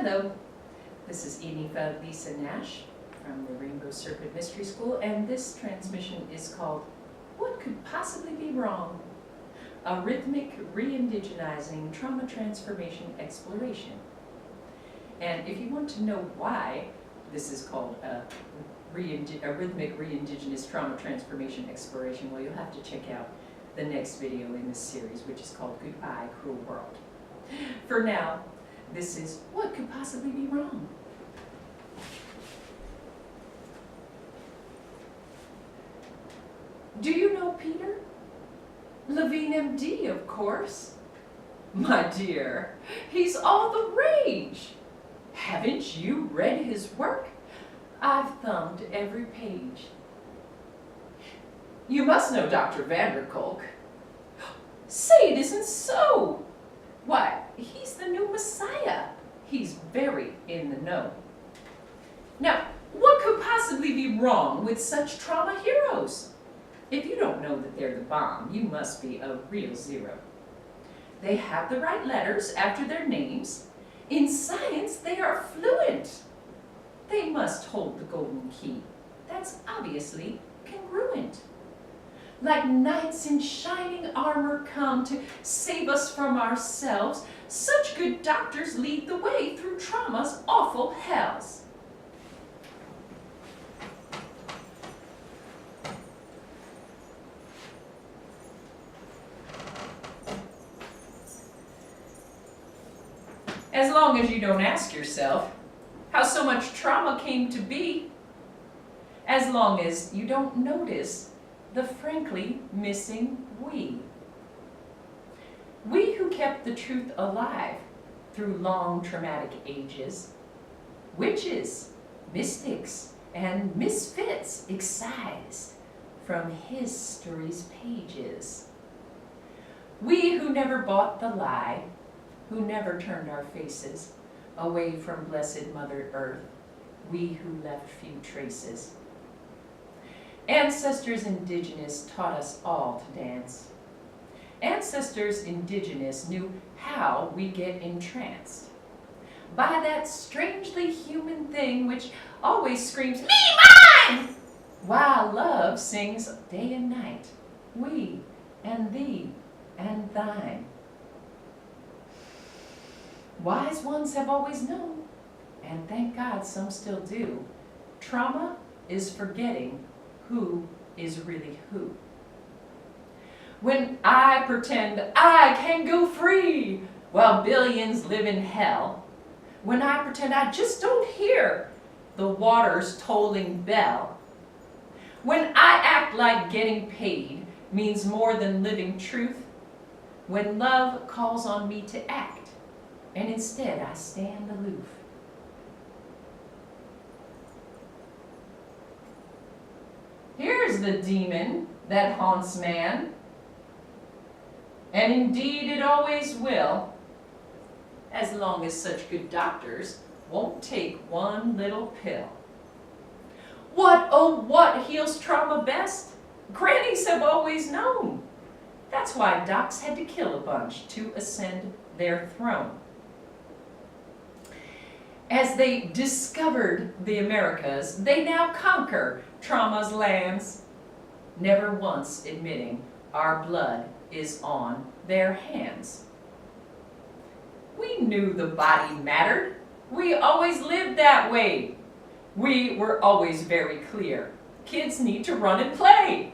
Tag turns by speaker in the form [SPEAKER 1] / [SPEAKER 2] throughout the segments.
[SPEAKER 1] Hello, this is Enifa Lisa Nash from the Rainbow Serpent Mystery School, and this transmission is called What Could Possibly Be Wrong? A Rhythmic Re-Indigenizing Trauma Transformation Exploration. And if you want to know why this is called a Rhythmic Re-Indigenous Trauma Transformation Exploration, well, you'll have to check out the next video in this series, which is called Goodbye, Cruel World. For now, this is What Could Possibly Be Wrong? Do you know Peter? Levine MD, of course. My dear, he's all the rage. Haven't you read his work? I've thumbed every page. You must know Dr. Vanderkolk. Say it isn't so. Why, he's the new Messiah. He's very in the know. Now, what could possibly be wrong with such trauma heroes? If you don't know that they're the bomb, you must be a real zero. They have the right letters after their names. In science, they are fluent. They must hold the golden key. That's obviously congruent. Like knights in shining armor come to save us from ourselves, such good doctors lead the way through trauma's awful hells. As long as you don't ask yourself how so much trauma came to be, as long as you don't notice the frankly missing we. We who kept the truth alive through long traumatic ages, witches, mystics, and misfits excised from history's pages. We who never bought the lie, who never turned our faces away from blessed Mother Earth, we who left few traces. Ancestors indigenous taught us all to dance. Ancestors indigenous knew how we get entranced by that strangely human thing which always screams, "Me, mine!" while love sings day and night, we and thee and thine. Wise ones have always known, and thank God some still do, trauma is forgetting who is really who. When I pretend I can go free while billions live in hell, when I pretend I just don't hear the water's tolling bell, when I act like getting paid means more than living truth, when love calls on me to act, and instead I stand aloof. Here's the demon that haunts man, and indeed it always will, as long as such good doctors won't take one little pill. What, oh what heals trauma best? Grannies have always known. That's why docs had to kill a bunch to ascend their throne. As they discovered the Americas, they now conquer trauma's lands, never once admitting our blood is on their hands. We knew the body mattered. We always lived that way. We were always very clear. Kids need to run and play.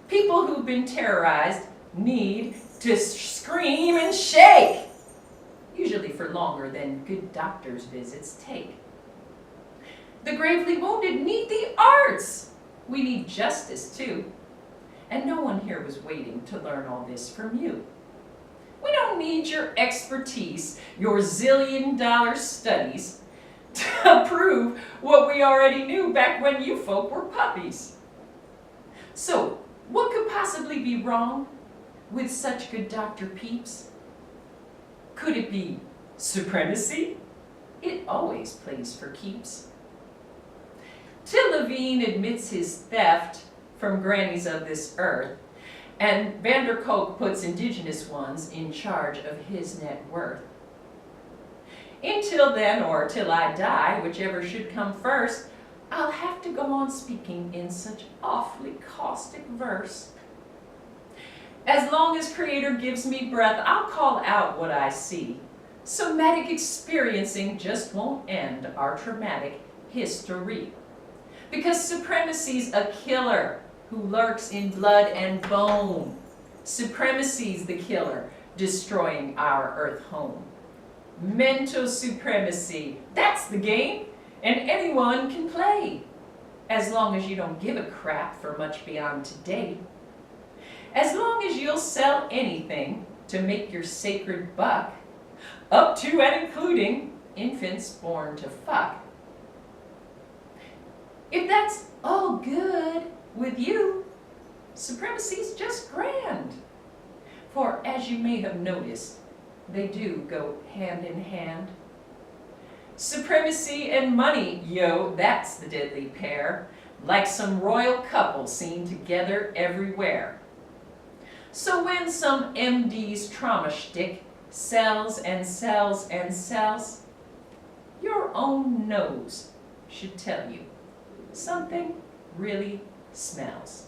[SPEAKER 1] People who've been terrorized need to scream and shake, usually for longer than good doctors' visits take. The gravely wounded need the arts. We need justice too. And no one here was waiting to learn all this from you. We don't need your expertise, your zillion-dollar studies to prove what we already knew back when you folk were puppies. So, what could possibly be wrong with such good Dr. Peeps? Could it be supremacy? It always plays for keeps. Till Levine admits his theft from grannies of this earth, and Vanderkolk puts indigenous ones in charge of his net worth. Until then, or till I die, whichever should come first, I'll have to go on speaking in such awfully caustic verse. As long as Creator gives me breath, I'll call out what I see. Somatic experiencing just won't end our traumatic history. Because supremacy's a killer who lurks in blood and bone. Supremacy's the killer, destroying our earth home. Mental supremacy, that's the game, and anyone can play, as long as you don't give a crap for much beyond today. As long as you'll sell anything to make your sacred buck, up to and including infants born to fuck. If that's all good with you, supremacy's just grand. For as you may have noticed, they do go hand in hand. Supremacy and money, yo, that's the deadly pair, like some royal couple seen together everywhere. So when some MD's trauma shtick sells and sells and sells, your own nose should tell you something really smells.